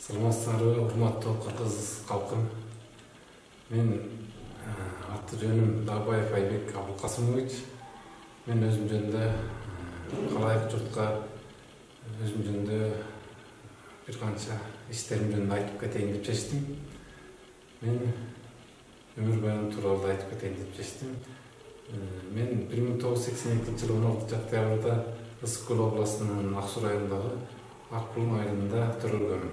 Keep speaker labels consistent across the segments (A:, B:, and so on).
A: Саламатсыздарбы, урматтуу кыргыз калкым. Мен аты жөнүм Дагбаев Айбек Абылкасымович. Мен өзүм жөнүндө калайык журтка өзүм жөнүндө бир канча иштерим жөнүндө айтып кетейин деп чечтим. Мен өмүр баяным тууралуу айтып кетейин деп чечтим. Мен 1982 жылы 16 октябрда Ысык Көл областынын Ак Суу районундагы Ак Булуң айылында төрөлгөм.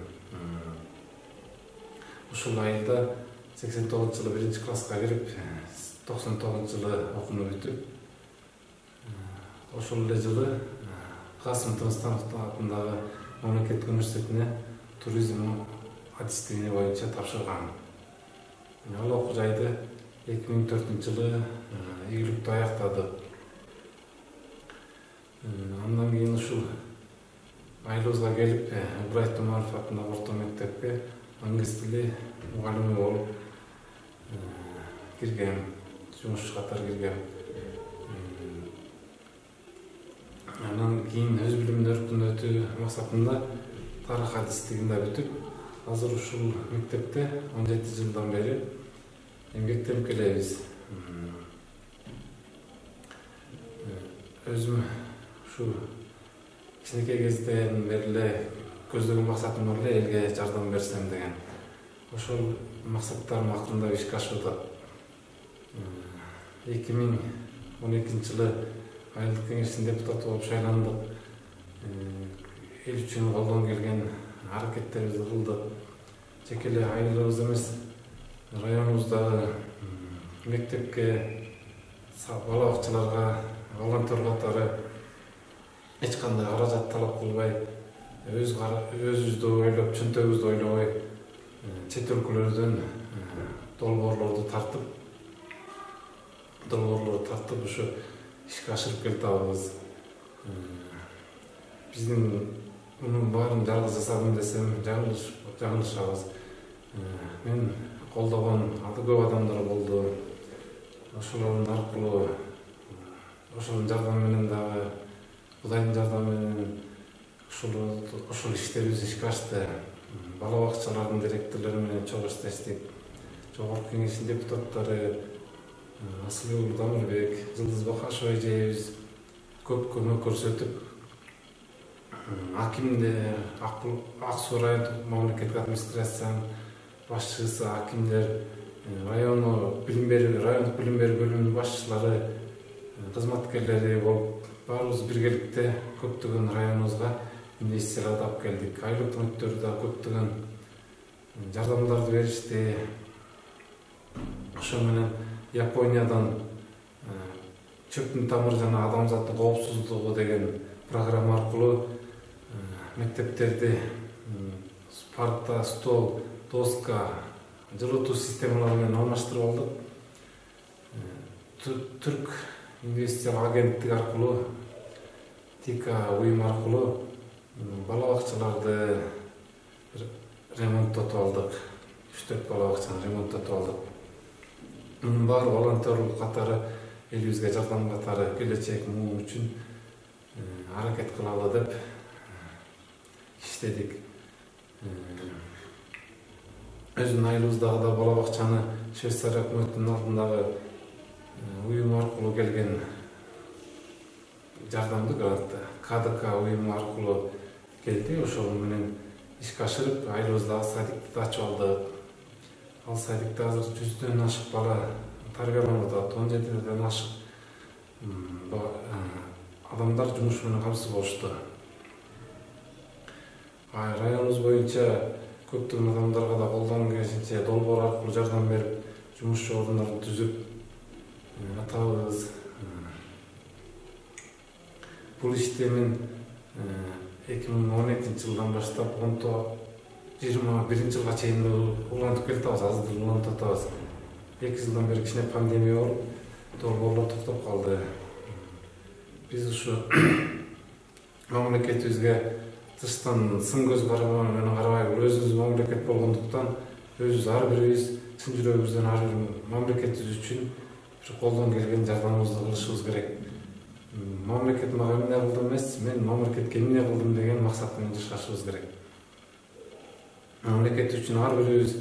A: Ушул айылда 89 жылы 1-класска кирип, 99 жылы окууну бүтүп, ошол эле жылы Касым Тыныстанов атындагы мамлекеттик университетине туризм адистиги боюнча тапшыргам. Ал окуу жайды 2004 жылы ийгиликтүү аяктадык. Андан кийин ушул айылыбызга келип, Ибраев Тумаров атындагы орто мектепке англис тили мугалими болуп киргем, жумуш катары киргем. Андан кийин өз билимимди өркүндөтүү максатында тарых адистигин да бүтүп, азыр ушул мектепте 17 жылдан бери эмгектенип келебиз. Өзүм ушу кичинекей кезден бери эле көздөгөн максатым бар эле, элге жардам берсем деген. Ошол максаттарым акырындап ишке ашууда. 2012 жылы айылдык кеңештин депутаты болуп шайландык. Эл үчүн колдон келген аракеттерибизди кылдык. Жеке эле айылыбыз эмес, районубуздагы мектепке, бала бакчаларга волонтер катары эч кандай каражат талап кылбай, өзүбүздү ойлоп, чөнтөгүбүздү ойлобой, чет өлкөлөрдөн долбоорлорду тартып ушу ишке ашырып келатабыз. Биздин мунун баарын жалгыз жасадым десем жаңылышабыз. Мен колдогон көп адамдар болду. Ошолордун аркылуу, ошонун жардамы менен дагы, Кудайдын жардамы менен ушул иштерибиз ишке ашты. Бала бакчалардын директорлору менен чогуу иштештик. Жогорку кеңештин депутаттары Асылбек Дамырбек, Жылдыз Бакашева эжебиз көп көмөк көрсөтүп, акимдер, Ак Суу райондук мамлекеттик администрациянын башчысы, акимдер, райондук билим берүү бөлүмүнүн башчылары, кызматкерлери болуп, баарыбыз биргеликте көптөгөн районубузга инвестицияларды алып келдик. Айыл өкмөттөрү да көптөгөн жардамдарды беришти. Ошо менен Япониядан чөптүн тамыры жана адамзаттын коопсуздугу деген программа аркылуу мектептерди парта, стол, доска, жылытуу системалары менен алмаштырып алдык. Түрк инвестициялык агенттик аркылуу, ТИКА уюм аркылуу бала бакчаларды ремонттотуп алдык. 3-4 бала бакчаны ремонттотуп алдык. Мунун баары волонтерлук катары, элибизге жардам катары, келечек муун үчүн аракет кылалы деп иштедик. Өзүнүн айылыбыздагы да бала бакчаны Швейцария өкмөтүнүн алдындагы уюм аркылуу келген жардамды грантты КДК уюму аркылуу келди. Ошол менен ишке ашырып, айылыбыздагы садикти ачып алдык. Ал садикте азыр 100дөн ашык бала тарбияланып атат, 17ден ашык адамдар жумуш менен камсыз болушту. Районубуз боюнча көптөгөн адамдарга да колдон келишинче долбоор аркылуу жардам берип, жумуш орундарын түзүп атабыз. Бул ишти мен 2012 жылдан баштап 2021 жылга чейин улантып келатабыз, азыр улантып атабыз. 2 жылдан бери кичине пандемия болуп, долбоорлор токтоп калды. Биз ушу мамлекетибизге тыштан сын көз менен карабай, өзүбүз мамлекет болгондуктан, өзүбүз ар бирибиз чын жүрөгүбүздөн ар бир мамлекетибиз үчүн колдон келген жардамыбызды кылышыбыз керек. Мамлекет мага эмне кылды эмес, мен мамлекетке эмне кылдым деген максат менен жашашыбыз керек. мамлекет үчүн ар бирибиз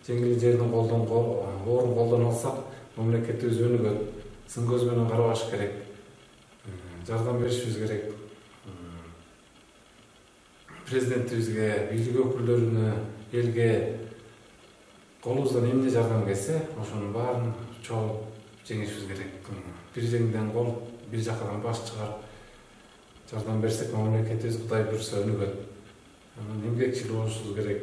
A: жеңил жердин орун колдоно алсак, мамлекетибиз өнүгөт. Сын көз менен карабаш керек. Жардам беришибиз керек. Президентибизге, бийлик өкүлдөрүнө, элге колубуздан эмне жардам келсе, ошонун баарын чогулуп жеңишибиз керек. Бир жеңден кол, бир жакадан баш чыгарып жардам берсек, мамлекетибиз Кудай буйрса өнүгөт. Эмгекчил болушубуз керек.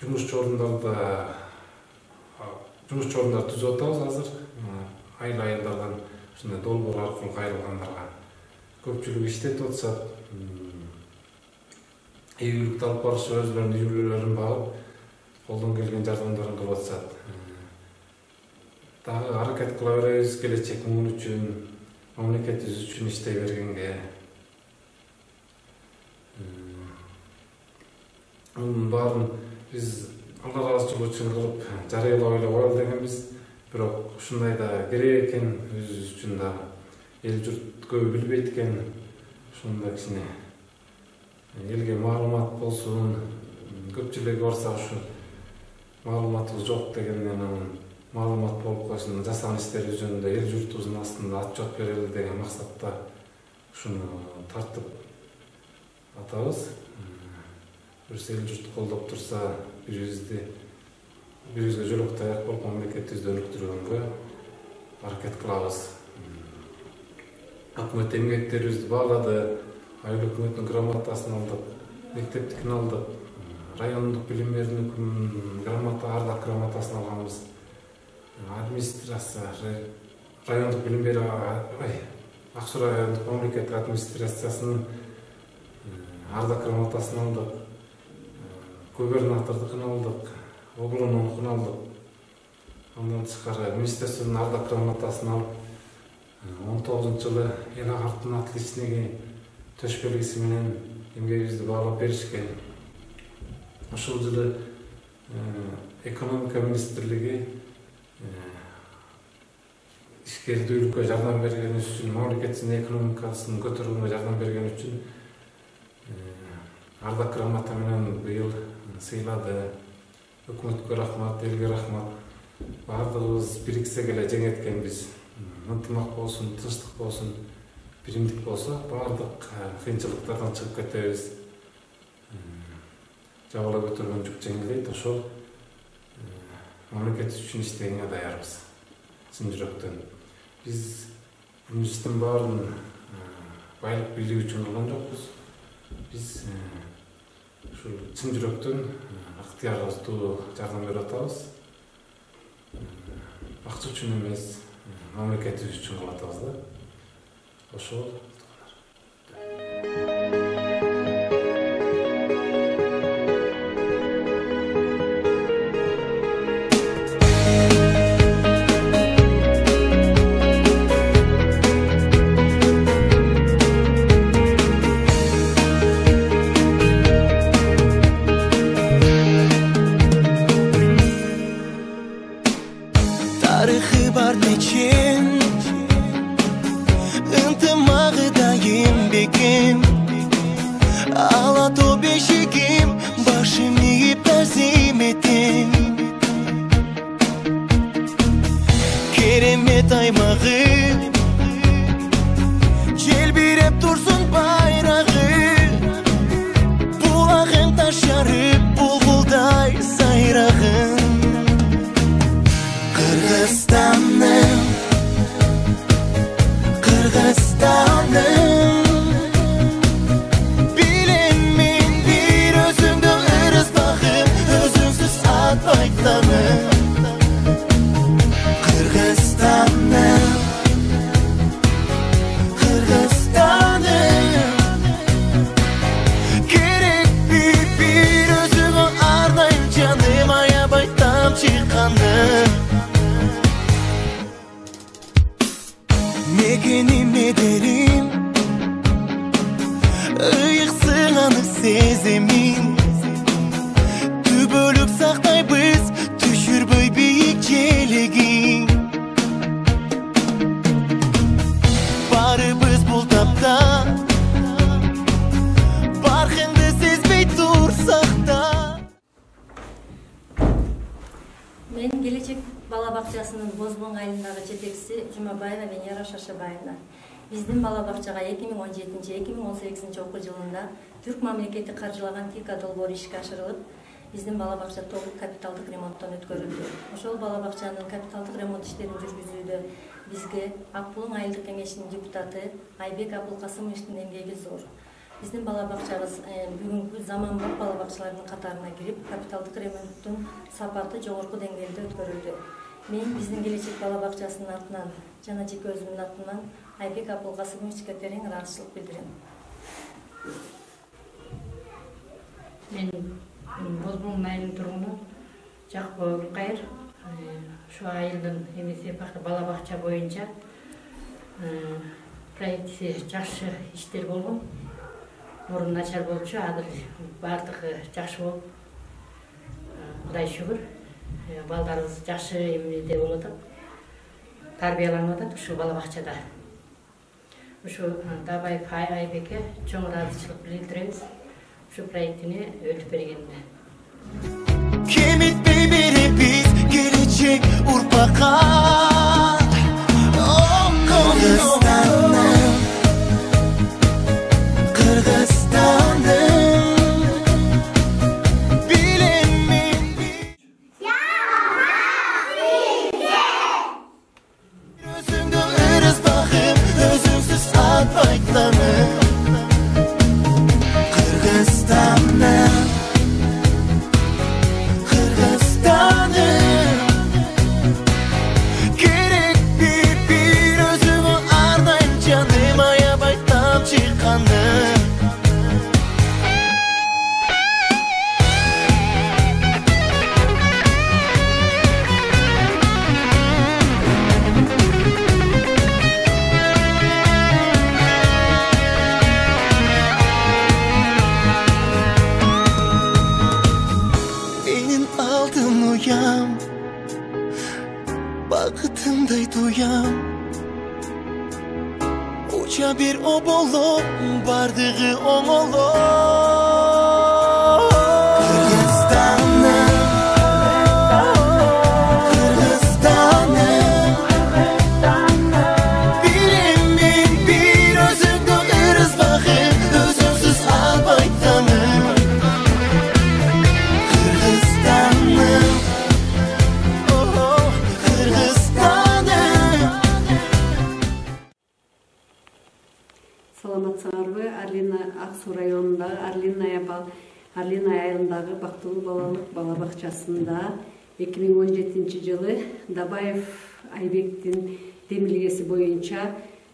A: Жумуш чорундар түзүп атабыз азыр. Айыл-айылдардан ушундай долбоор аркылуу кайрылгандарга көпчүлүк иштетип атышат. Ийгиликти алып барышып, өзлөрүнүн үйлөрүн багып, колдон келген жардамдарын кылып атышат. Дагы аракет кыла беребиз келечек муун үчүн, мамлекетибиз үчүн иштей бергенге. Мунун баарын биз Алла ыраазычылыгы үчүн кылып жарыялап эле коелу дегенбиз. Бирок ушундай да керек экен, өзүбүз үчүн да эл журт көбү билбейт экен. Ошондо кичине элге маалымат болсун, көпчүлүгү барса ушу маалыматыбыз жок дегенден маалымат болуп койсун, жасаган иштерибиз жөнүндө эл журтубуздун астында отчет берели деген максатта ушуну тартып атабыз. Эл журт колдоп турса, бирибизге жөлөк таяк болуп мамлекетибизди өнүктүргөнгө аракет кылабыз. Өкмөт эмгектерибизди баалады, айыл өкмөтүнүн грамотасын алдык, мектептикин алдык, райондук билим берүүнүн ардак грамотасын алганбыз. Администрация, райондук билим берүү, Ак Суу райондук мамлекеттик администрациясынын ардак грамотасын алдык. Губернатордукун алдык, облонункун алдык. Андан тышкары министрликтин ардак грамотасын алып, 19-жылы эл агартын отличниги төш белгиси менен эмгегибизди баалап беришкен. Ошол жылы экономика министрлиги ишкердүүлүккө жардам берген үчүн, мамлекеттин экономикасын көтөрүүгө жардам берген үчүн ардак грамота менен быйыл сыйлады. Өкмөткө рахмат, элге рахмат. Бардыгыбыз бириксек эле жеңеткенбиз. Ынтымак болсун, тынчтык болсун, биримдик болсо, бардык кыйынчылыктардан чыгып кетебиз. Жабыла көтөргөн жүк жеңилдейт. Ошол мамлекет үчүн иштегенге даярбыз. Чын жүрөктөн. Биз бул иштин баарын байлык бийлик үчүн кылган жокпуз. Биз ушул чын жүрөктөн ыктыярдуу жардам берип атабыз. Акча үчүн эмес, мамлекетибиз үчүн кылып атабыз да. Ошол
B: Мен Келечек бала бакчасынын Бозбон айылындагы жетекчиси Жумабаева Венера Шашабаевна. Биздин бала бакчага 2017-2018 окуу жылында Түрк мамлекети каржылаган ТИКА долбоору ишке ашырылып, биздин бала бакча толук капиталдык ремонттон өткөрүлдү. Ошол бала бакчанын капиталдык ремонт иштерин жүргүзүүдө бизге Акбулуң айылдык кеңешинин депутаты Айбек Абылкасымовичтин эмгеги зор. Биздин бала бакчабыз бүгүнкү заманбап бала бакчалардын катарына кирип, капиталдык ремонттун сапаты жогорку деңгээлде өткөрүлдү. Мен биздин Келечек бала бакчасынын атынан жана жеке өзүмдүн атыман Айбек Абылкасымовичке терең ыраазычылык билдирем.
C: Мен Бозбон айылынын тургуну Жакпова Гүлкайыр. Şu айылдын эмеси бала бакча боюнча проекти жакшы иштер болгон. Мурун начар болчу, азыр баардыгы жакшы болуп, Кудай шүгүр. Балдарыбыз жакшы эмнеде болуп атат, тарбияланып атат ушу бала бакчада. Ушу Дабаев Айбекке чоң ыраазычылык билдиребиз. Ушу проектини өтүп бергенине.
D: Kemitmey biz gelecek urpaka. Kırgızistan'ım, Kırgızistan'ım. Bilinmeyin Özümde ırız bakım, özümsüz atmaytanım. Kırgızistan'ım, gerek bir özümü ardayım canım ayabaytam çıkanım. Benim aldım uyam, bakıtımday duyam. Uça bir obolo, bardığı oğolo. Kırgızistan'ım, Kırgızistan'ım. Bilinmeyin bir özümde ırız bakım, özümsüz albaytanım. Kırgızistan'ım, oh Kırgızistan'ım.
E: Саламатсыңарбы? Арлина Ак-Суу районундагы Арлина айылындагы Бактылуу балалык бала бакчасында 2017 жылы Дабаев Айбектин демилгеси боюнча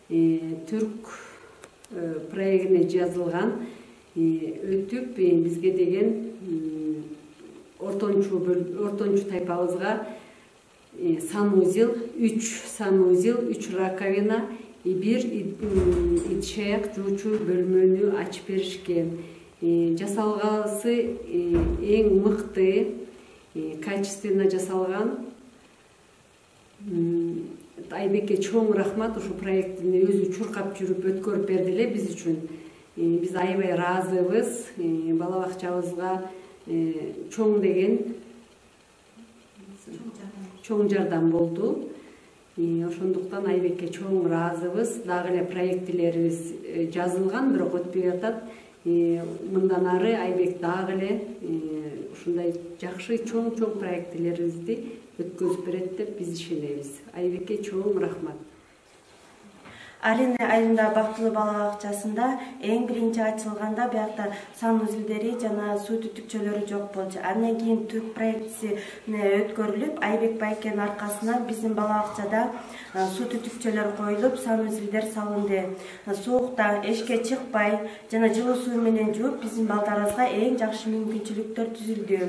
E: Түрк проектине жазылган өтүп бизге деген ортончу тайпабызга санузел 3 раковина бир ичаяк жуучу бөлмөнү ачып беришкен. Жасалгасы эң мыкты, качественно жасалган. Айбекке чоң рахмат, ушу проектини өзү чуркап жүрүп өткөрүп берди эле биз үчүн. Биз аябай ыраазыбыз. Бала бакчабызга чоң деген чоң жардам болду. Ошондуктан Айбекке чоң ыраазыбыз. Дагы эле проектилерибиз жазылган, бирок өтпөй атат. Мындан ары Айбек дагы эле ушундай жакшы чоң проектилерибизди өткөзүп берет деп биз ишенебиз. Айбекке чоң рахмат.
F: Арлина айылында Бактылуу бала бакчасында эң биринчи ачылганда биякта санузелдери жана суу түтүкчөлөрү жок болчу. Андан кийин Түрк проектиси өткөрүлүп, Айбек байкенин аркасына биздин бала бакчада суу түтүкчөлөр коюлуп, санузелдер салынды. Соокта эшикке чыкпай жана жылуу суу менен жууп, биздин балдарыбызга эң жакшы мүмкүнчүлүктөр түзүлдү.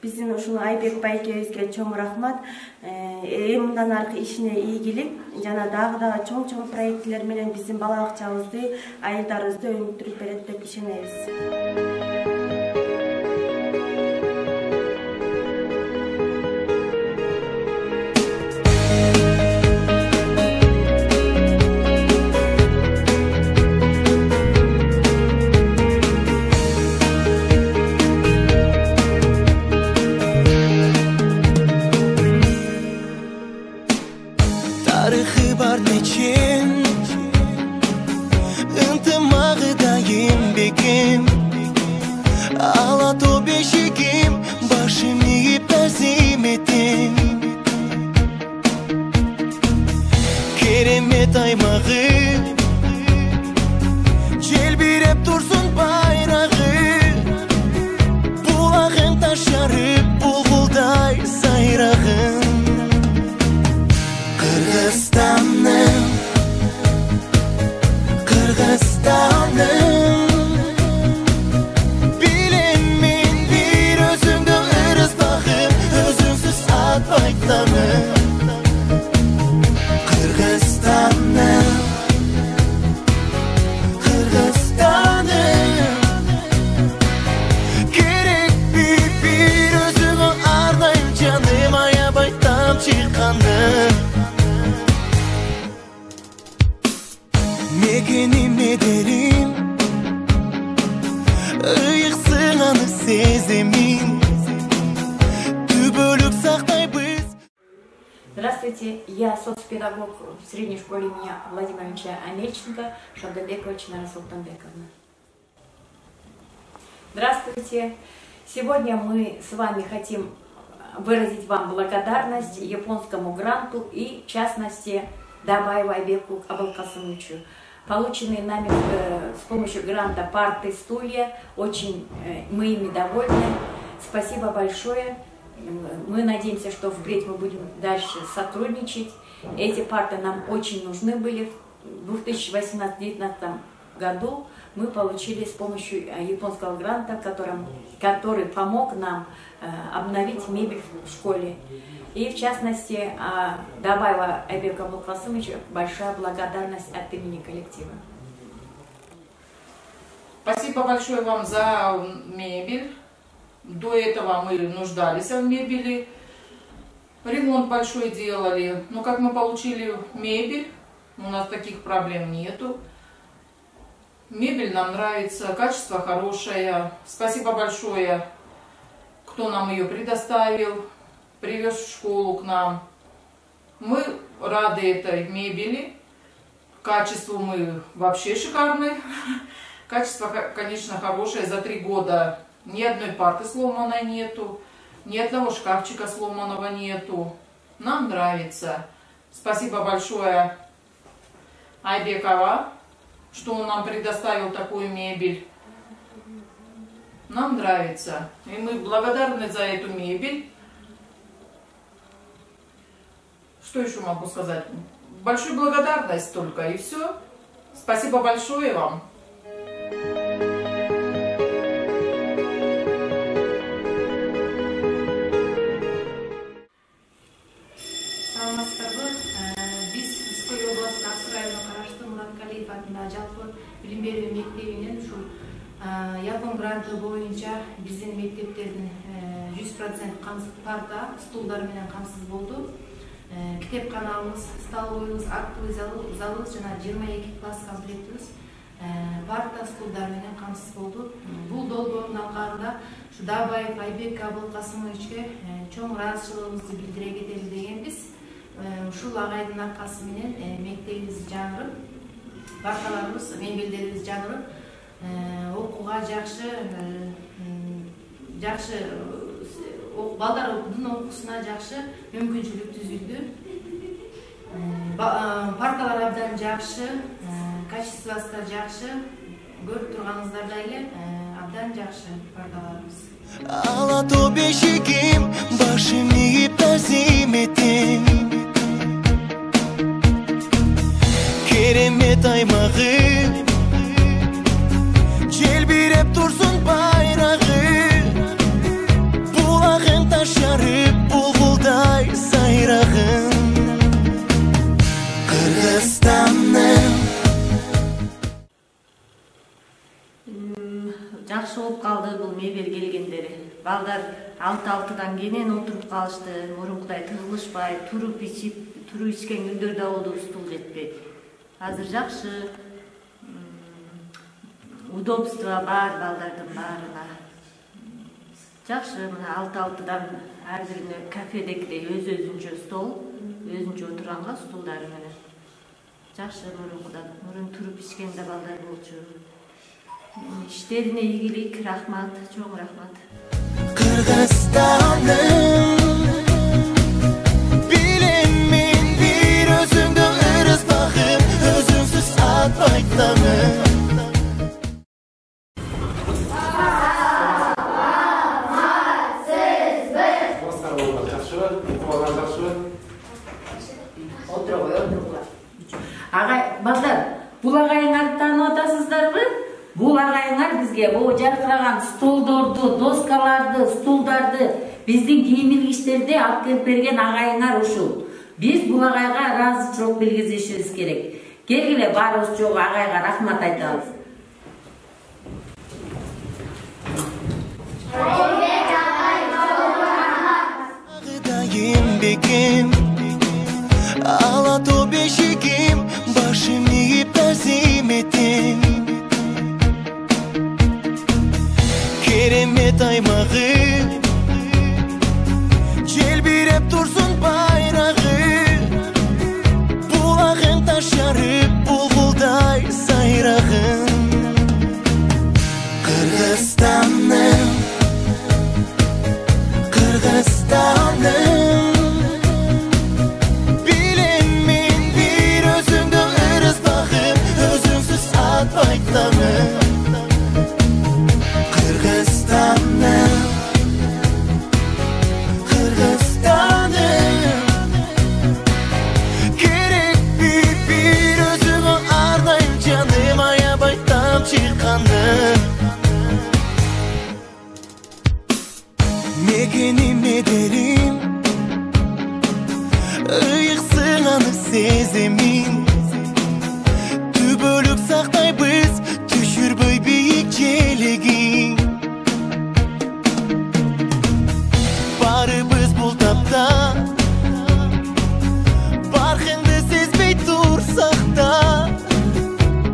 F: Биздин ушул Айбек байкебизге чоң рахмат. Мындан аркы ишине ийгилик жана дагы чоң проекттер менен биздин бала бакчабызды, айылдарыбызды өнүктүрүп берет деп ишенебиз.
D: бекем Алатау бешигим Башым ийип тәзим этем Керемет аймагы Желбиреп турсун байрагы Булагың ташарып булбулдай сайрагын Кыргызстаным Билем мен бир өзүңдү ырыс багып Өзүңсүз атпай таңым Кыргызстаным Керек бир өзүңө ардайым жаным Аябай тамчы каным Мекеним медерим Ыйыксың аны сеземин Түбөлүк сактайбыз.
G: Здравствуйте, я соцпедагог в средней школе имени Владимира Ильича Амельченко Шабдабековича Нарасултанбековна. Здравствуйте. Сегодня мы с вами хотим выразить вам благодарность японскому гранту и, в частности, Дабаеву Айбеку Абылкасымовичу. Полученные нами с помощью гранта парты, стулья, очень мы ими довольны. Спасибо большое. Мы надеемся, что впредь мы будем дальше сотрудничать. Эти парты нам очень нужны были. В 2018-2019 году мы получили с помощью японского гранта, который помог нам обновить мебель в школе. И в частности, Дабаева Айбеку Абылкасымовичу большая благодарность от имени коллектива.
H: Спасибо большое вам за мебель. До этого мы нуждались в мебели. Ремонт большой делали. Но как мы получили мебель, у нас таких проблем нету. Мебель нам нравится, качество хорошее. Спасибо большое, кто нам ее предоставил, привез в школу к нам. Мы рады этой мебели. Качеству мы вообще шикарны. Качество, конечно, хорошее. За 3 года ни одной парты сломанной нету, ни одного шкафчика сломанного нету. Нам нравится. Спасибо большое Айбекова, что он нам предоставил такую мебель. Нам нравится. И мы благодарны за эту мебель. Что еще могу сказать? Большую благодарность только, и все. Спасибо большое вам.
C: Жалпы билим берүү мектебинен ушул Япон гранты боюнча биздин мектептердин 100% парта, стулдар менен камсыз болду. Китепканабыз, столовойбуз, актовый залыбыз жана 22 класс комплектибиз парта, стулдар менен камсыз болду. Бул долбоордун алкагында ушу Дабаев Айбек Абылкасымовичке чоң ыраазычылыгыбызды билдире кетели дегенбиз. Ушул агайдын аркасы менен мектебибиз жаңырып, парталарыбыз, мебелдерибиз жаңырып, окууга жакшы балдардын окуусуна жакшы мүмкүнчүлүк түзүлдү. Парталар абдан жакшы, качествосы да жакшы, көрүп турганыңыздардай эле абдан жакшы парталарыбыз.
D: Алатау бешигим, башым ийип тәзим этем Керемет аймагы Желбиреп турсун байрагы Булагың ташарып булбулдай сайрагын Кыргызстаным
E: Жакшы болуп калды бул мебель келгендери. Балдар 6-6-дан кенен отуруп калышты. Мурункудай тыгылышпай, туруп ичкен күндөр да болду, стул жетпей. Азыр жакшы, удобство бар балдардын баарына. Жакшы, мына 6-6-дан ар бирине кафедегидей өзүнчө стол, өзүнчө отурганга стулдары менен. Жакшы мурункудан, мурун туруп ичкенде балдар болчу.
I: İşlerine ilgilik, rahmat, çok rahmat.
D: Kırgızstan'ım bilinmin bir özüngde ırız bakım, özünsüz atmaytanım.
C: Балдар, бул агайыңарды таанып атасыздарбы? Бул агайыңар бизге бул жаркыраган столдорду, доскаларды, стулдарды, биздин кийим илгичтерди алып келип берген агайыңар ушул. Биз бул агайга ыраазычылык билгизишибиз керек. Келгиле баарыбыз жогу агайга рахмат айтабыз.
D: Ağdayım bekim, ağlat o beşikim, başım yiyip tazim ettim. Keremet aymağı, celbirep dursun bayrağı. Bulağın taşarıp bulbulday sayrağın. Kırgızstan'ım, Kırgızstan'ım bilinmin bir özüngde ırız bakım, özünsüz atmaytanım. Kırgızstan'ım, Kırgızstan'ım gerek bir özümü ardayım canım, aya baytam çıkanım. Megenim ederim ıyık sığanı sezemin. Tübölük saktaybiz düşürбөй büyük çelegin. Barыбыз bul tapta barkыңды sezbey tursak da,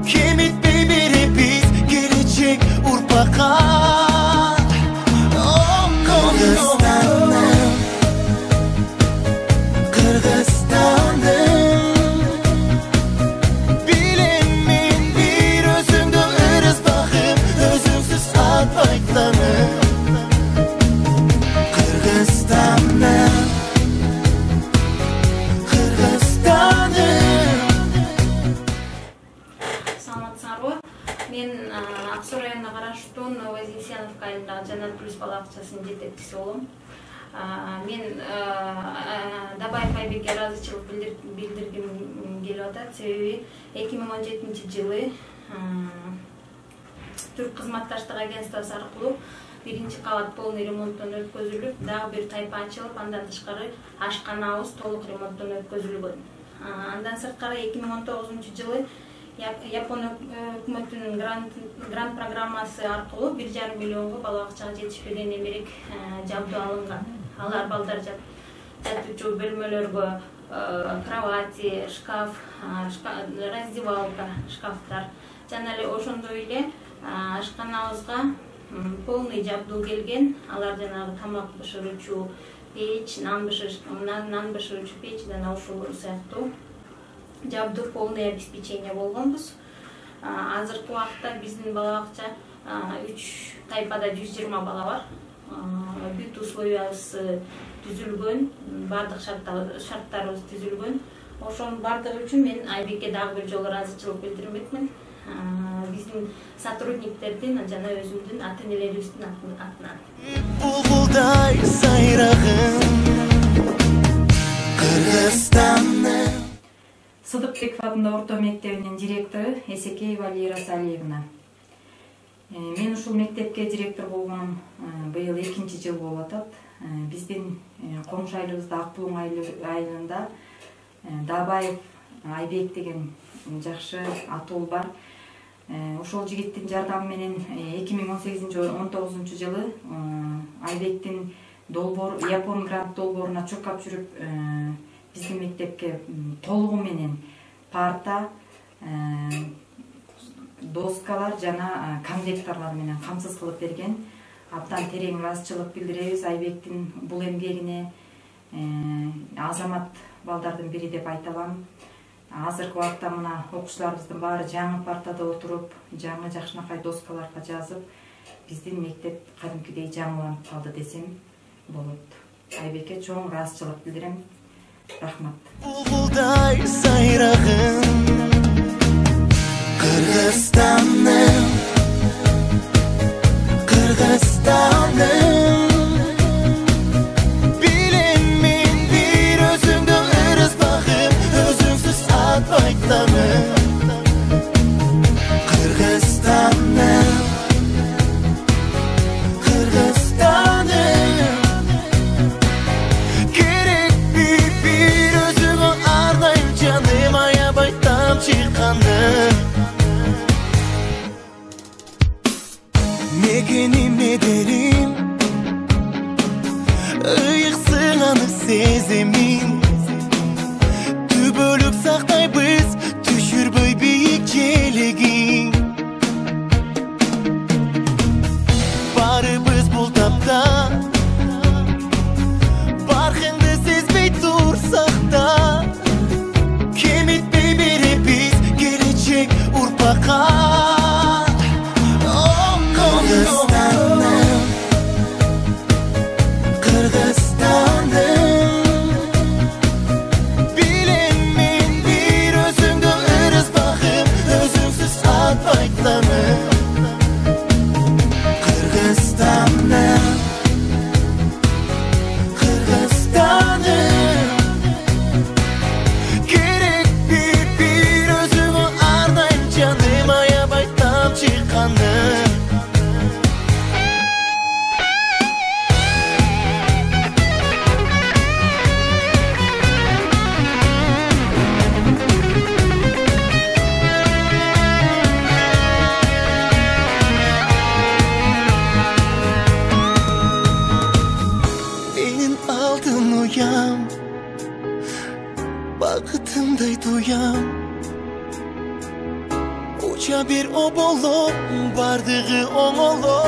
D: kemitbey berebiz gelecek urpakka. Kırgızstan'ım, Kırgızstan'ım bilinmin bir özüngde ırız bakım, özünsüz atmaytanım. Kırgızstan'ım, Kırgızstan'ım.
J: Саламатсыздарбы? Мен Аксу районуна караштуу Новоизвесеновка айылындагы Жанат плюс бала бакчасынын жетекчиси болом. Мен Дабаев Айбекке ыраазычылык билдиргим келип атат. Себеби 2017-жылы Түрк кызматташтык агентствосу аркылуу биринчи кабат полный ремонттон өткөзүлүп, дагы бир тайпа ачылып, андан тышкары ашканабыз толук ремонттон өткөзүлгөн. Андан сырткары 2019-жылы Япон өкмөтүнүн грант программасы аркылуу 1,5 миллионго бала бакчага жетишпеген эмерек жабдуу алынган. Алар балдар жатуучу бөлмөлөргө кровати, шкаф, раздевалка, шкафтар жана эле ошондой эле ашканабызга полный жабдуу келген. Алар жанагы тамак бышыруучу печ, нан бышыруучу печ жана ушул сыяктуу жабдуу полный обеспечение болгонбуз. Азыркы убакта биздин бала бакча 3 тайпада 120 бала бар. Бүт условиябыз түзүлгөн, бардык шарттарыбыз түзүлгөн. Ошонун бардыгы үчүн мен Айбекке дагы бир жолу ыраазычылык билдирмекмин. Биздин сотрудниктердин жана өзүмдүн ата-энелерибиздин атынан.
D: Bulbulday sayrağın, Kırgızstan'ım.
K: Сыдыкбеков атындагы орто мектебинин директору Эсекеева Лира Салиевна. Мен ушул мектепке директор болгонум быйыл 2-жыл болуп атат. Биздин комшу айылыбызда Акбулуң айылында Дабаев Айбек деген жакшы атол бар. Ошол жигиттин жардамы менен 2018-19 жылы Айбектин Япон грант долбооруна чуркап жүрүп биздин мектепке толугу менен парта, доскалар жана комплектарлар менен камсыз кылып берген. Абдан терең ыраазычылык билдиребиз Айбектин бул эмгегине. Азамат балдардын бири деп айта алам. азыркы убакта мына окуучуларыбыздын баары жаңы партада отуруп, жаңы жакшынакай доскаларга жазып, биздин мектеп кадимкидей жаңыланып калды десем болот. Айбекке чоң ыраазычылык билдирем. Рахмат.
D: Булбулдай сайрагын Кыргызстаным Билем мен бир өзүңдү ырыс багып Өзүңсүз атпайтаным Кыргызстаным Керек бир өзүңө ардайым жаным Аябай тамчыканым Мекеним медерим Ыйыксың аны сеземин Түбөлүк сактайбыз түшүрбөй бийик желегин Барыбыз бул тапта Бархыңды сезбей турсак да Кемитпей беребиз келечек урпакка Бакытымдай туям Уча бир оболоп бардыгы оңолоп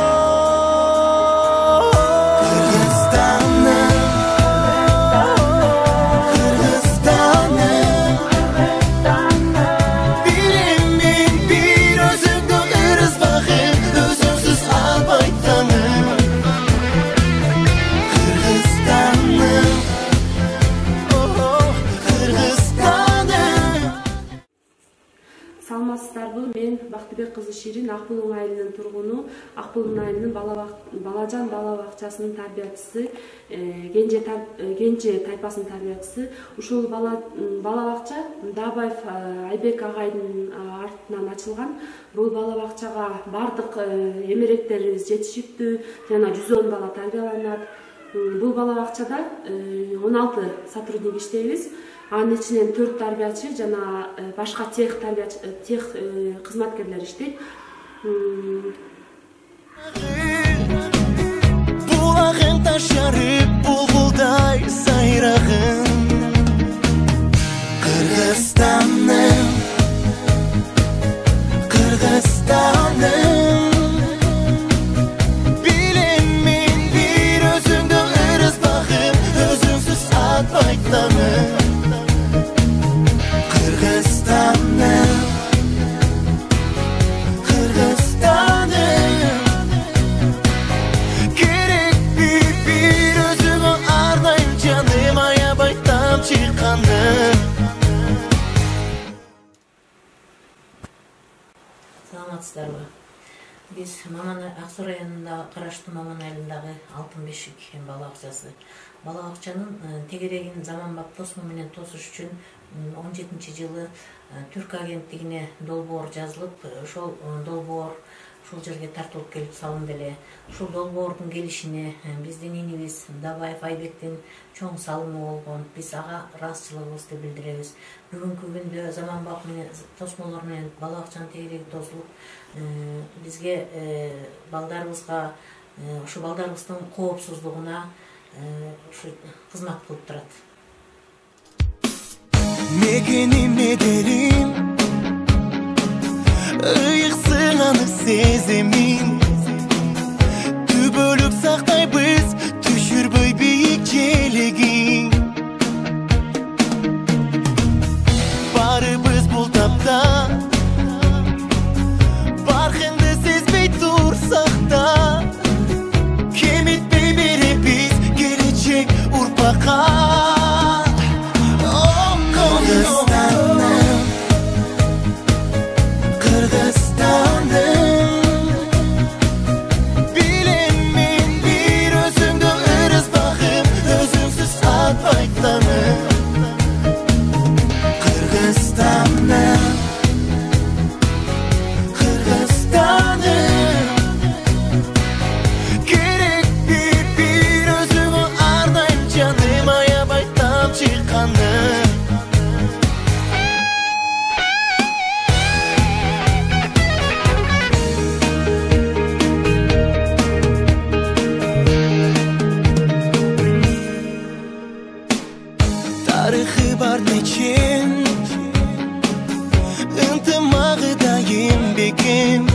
D: Кыргызстаным Билем мен бир өзүңдү ырыс багып Өзүңсүз албайтаным Кыргызстаным
E: Саламатсыздарбы, мен Бактыбек кызы Ширин, Акбулуң айылынын тургуну, Акбулуң айылынын Балажан бала бакчасынын тарбиячысы, Кенже тайпасынын тарбиячысы. Ушул бала бакча Дабаев Айбек агайдын артынан ачылган. Бул бала бакчага бардык эмеректерибиз жетишиптүү, жана 110 бала тарбияланат. Бул бала бакчада 16 сотрудник иштейбиз. Анын ичинен 4 тарбиячы жана башка тех кызматкерлер иштейт.
D: Булагың ташарып булбулдай сайрагын Кыргызстаным Билем мен бир өзүңдү ырыс багып Өзүңсүз атпайтаным Керек бир өзүңө ардайым жаным Аябай тамчыканым
C: Саламатсыздарбы. Биз Аксу районунда караштуу Маман айылындагы Алтын Бешик бала бакчасы. Бала бакчанын тегерегин заманбап тосмо менен тосуш үчүн 17-жылы Түрк агенттигине долбоор жазылып, ошол долбоор ушул жерге тартылып келип салынды эле. Ушул долбоордун келишине биздин инибиз Дабаев Айбектин чоң салымы болгон. Биз ага ыраазычылыгыбызды билдиребиз. Бүгүнкү күндө заманбап менен тосмолор менен бала бакчанын тегереги тосулуп, бизге балдарыбызга, ушу балдарыбыздын коопсуздугуна кызмат кылып турат.
D: Мекеним медерим Ыйыксың аны сеземин Түбөлүк сактайбыз түшүрбөй бийик желегин Барып da barkыңды сезбей турсак да кемитпей беребиз келечек урпакка Тарихы бар нечен ынтымағы да еңбегім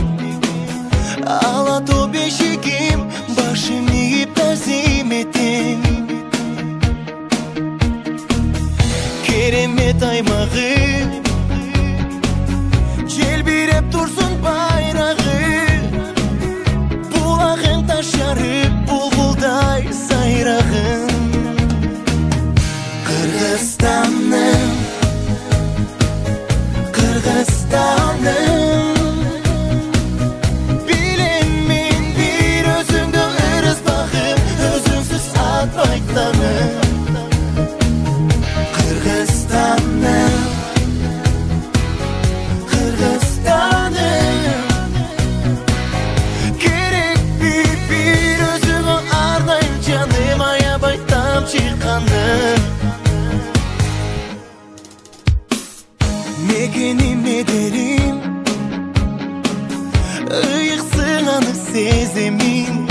D: ала то бешігім башым иіп тәзім етем керемет аймағы желбиреп тұрсын байрағы бұлағын ташарып бұлбұлдай сайрағын Kırgızstan'ım Bilin min bir özüngde ırız bakım Özünsüz atmaytanım Kırgızstan'ım Gerek bir özüngü ardayım canım Ayabay tam çıkanım Megenim ederim Iyıksın anı sezemin